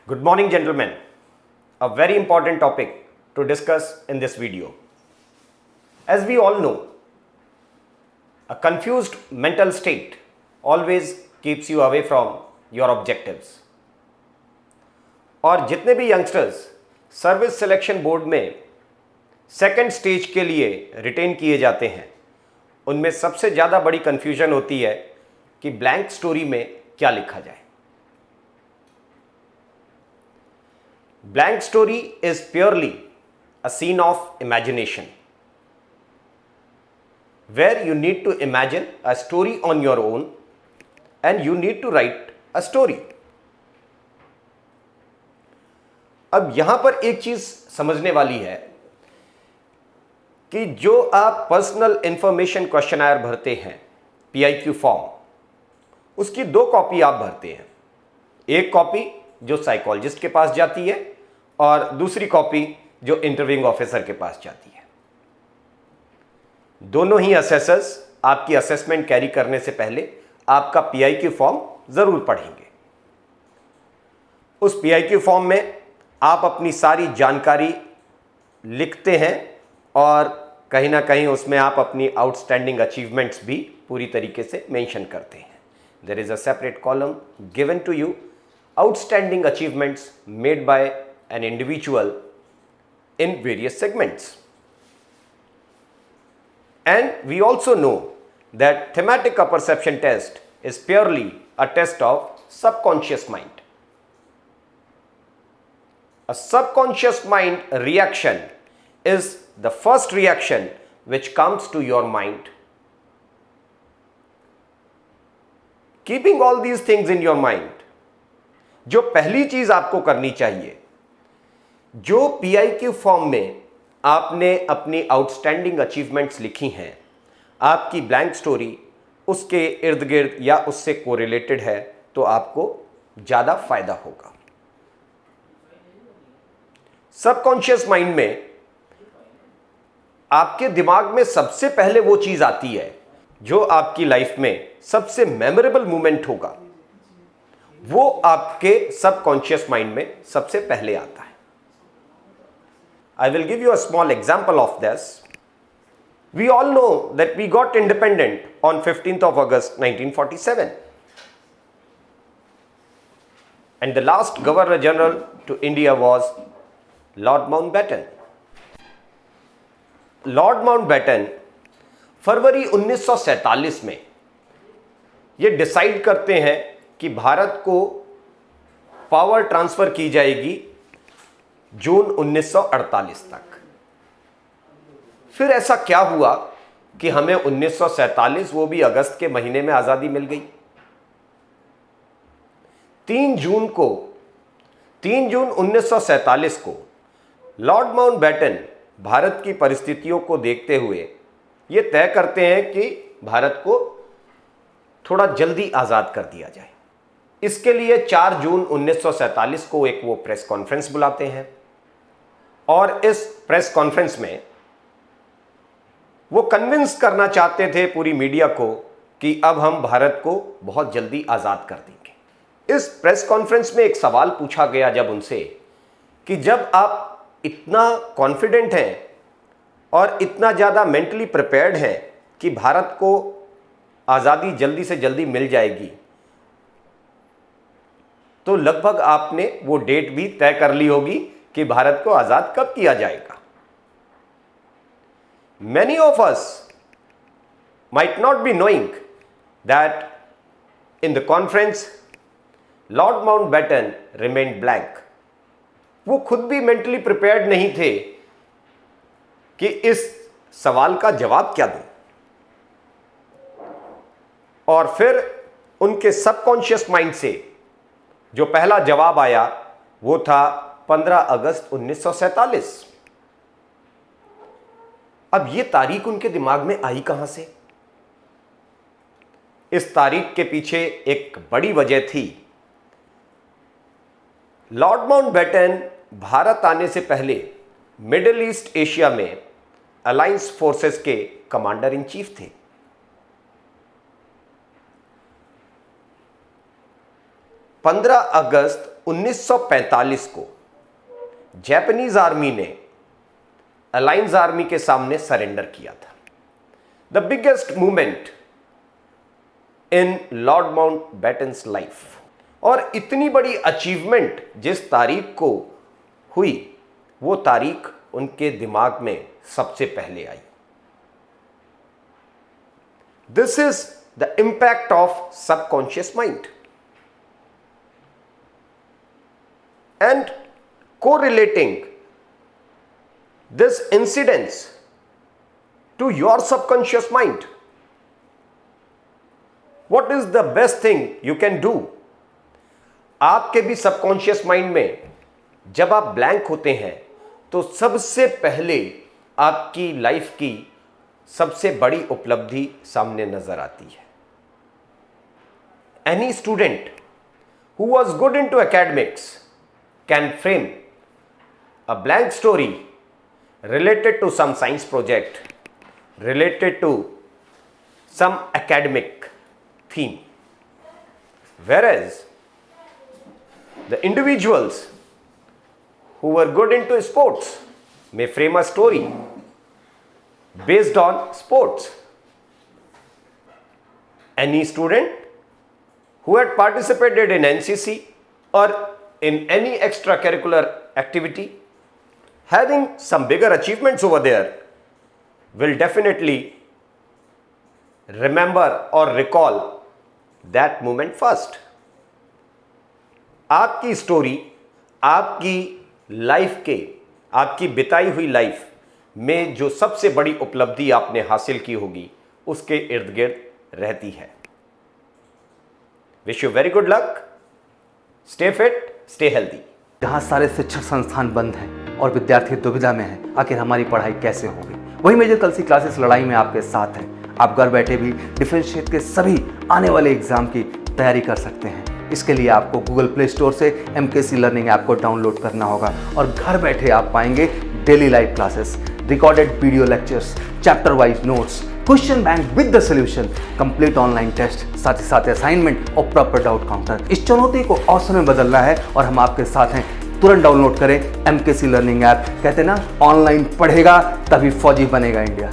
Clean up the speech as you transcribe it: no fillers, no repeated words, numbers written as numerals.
Good morning, gentlemen. A very important topic to discuss in this video. As we all know, a confused mental state always keeps you away from your objectives. और जितने भी youngsters service selection board में second stage के लिए retain किए जाते हैं, उनमें सबसे ज़्यादा बड़ी कन्फ्यूजन होती है कि ब्लैंक स्टोरी में क्या लिखा जाए. Blank story is purely a scene of imagination, where you need to imagine a story on your own and you need to write a story. अब यहां पर एक चीज समझने वाली है कि जो आप पर्सनल इंफॉर्मेशन क्वेश्चनर भरते हैं PIQ फॉर्म, उसकी 2 कॉपी आप भरते हैं. एक कॉपी जो साइकोलॉजिस्ट के पास जाती है और दूसरी कॉपी जो इंटरव्यूइंग ऑफिसर के पास जाती है. दोनों ही असेसर्स आपकी असेसमेंट कैरी करने से पहले आपका PIQ फॉर्म जरूर पढ़ेंगे. उस PIQ फॉर्म में आप अपनी सारी जानकारी लिखते हैं और कहीं ना कहीं उसमें आप अपनी आउटस्टैंडिंग अचीवमेंट्स भी पूरी तरीके से मेंशन करते हैं. There is a separate column given to you, outstanding achievements made by an individual in various segments. And we also know that thematic apperception test is purely a test of subconscious mind. A subconscious mind reaction is the first reaction which comes to your mind. Keeping all these things in your mind, जो पहली चीज आपको करनी चाहिए, जो PIQ form में आपने अपनी आउटस्टैंडिंग अचीवमेंट्स लिखी हैं, आपकी ब्लैंक स्टोरी उसके इर्द गिर्द या उससे कोरिलेटेड है, तो आपको ज़्यादा फायदा होगा. सबकॉन्शियस माइंड में आपके दिमाग में सबसे पहले वो चीज़ आती है जो आपकी लाइफ में सबसे मेमोरेबल मोमेंट होगा, वो आपके सबकॉन्शियस माइंड में सबसे पहले आता है. I will give you a small example of this. We all know that we got independent on 15th of August 1947. And the last Governor General to India was Lord Mountbatten. Lord Mountbatten फरवरी 1947 में ये decide करते हैं कि भारत को power transfer की जाएगी जून 1948 तक. फिर ऐसा क्या हुआ कि हमें 1947 वो भी अगस्त के महीने में आजादी मिल गई. 3 जून 1947 को लॉर्ड माउंटबेटन भारत की परिस्थितियों को देखते हुए ये तय करते हैं कि भारत को थोड़ा जल्दी आजाद कर दिया जाए. इसके लिए 4 जून 1947 को एक वो प्रेस कॉन्फ्रेंस बुलाते हैं और इस प्रेस कॉन्फ्रेंस में वो कन्विंस करना चाहते थे पूरी मीडिया को कि अब हम भारत को बहुत जल्दी आज़ाद कर देंगे. इस प्रेस कॉन्फ्रेंस में एक सवाल पूछा गया जब उनसे कि जब आप इतना कॉन्फिडेंट हैं और इतना ज़्यादा मेंटली प्रिपेयर्ड हैं कि भारत को आज़ादी जल्दी से जल्दी मिल जाएगी, तो लगभग आपने वो डेट भी तय कर ली होगी कि भारत को आजाद कब किया जाएगा. Many of us might not be knowing that in the conference Lord Mountbatten remained blank. वो खुद भी मेंटली प्रिपेयर्ड नहीं थे कि इस सवाल का जवाब क्या दूं. और फिर उनके सबकॉन्शियस माइंड से जो पहला जवाब आया वो था 15 अगस्त 1947. अब ये तारीख उनके दिमाग में आई कहां से? इस तारीख के पीछे एक बड़ी वजह थी. लॉर्ड माउंटबेटन भारत आने से पहले मिडिल ईस्ट एशिया में अलायंस फोर्सेस के कमांडर इन चीफ थे. 15 अगस्त 1945 को जापानीज आर्मी ने अलायंस आर्मी के सामने सरेंडर किया था। The biggest movement in Lord Mountbatten's life. और इतनी बड़ी अचीवमेंट जिस तारीख को हुई, वो तारीख उनके दिमाग में सबसे पहले आई। This is the impact of subconscious mind and correlating this incidence to your subconscious mind. What is the best thing you can do? आपके भी सबकॉन्शियस माइंड में जब आप ब्लैंक होते हैं तो सबसे पहले आपकी लाइफ की सबसे बड़ी उपलब्धि सामने नजर आती है। Any student who was good into academics can frame a blank story related to some science project, related to some academic theme. Whereas the individuals who were good into sports may frame a story based on sports. Any student who had participated in NCC or in any extracurricular activity having some bigger achievements over there will definitely remember or recall that moment first. आपकी story आपकी life के, आपकी बिताई हुई life में जो सबसे बड़ी उपलब्धि आपने हासिल की होगी उसके इर्द गिर्द रहती है। Wish you very good luck, stay fit, stay healthy. जहाँ सारे शिक्षण संस्थान बंद हैं और विद्यार्थी दुविधा में हैं, आखिर हमारी पढ़ाई कैसे होगी, वही मेजर कलसी क्लासेस लड़ाई में आपके साथ हैं। आप घर बैठे भी डिफेंस क्षेत्र के सभी आने वाले एग्जाम की तैयारी कर सकते हैं। इसके लिए आपको गूगल प्ले स्टोर से MKC लर्निंग ऐप को डाउनलोड करना होगा और घर बैठे आप पाएंगे daily live classes, recorded video lectures, chapter wise notes, question bank with the solution, complete online test, साथ ही साथ असाइनमेंट और प्रॉपर डाउट काउंटर। इस चुनौती को अवसर में बदलना है और हम आपके साथ हैं। तुरंत डाउनलोड करें MKC लर्निंग ऐप। कहते हैं ना, ऑनलाइन पढ़ेगा तभी फौजी बनेगा इंडिया।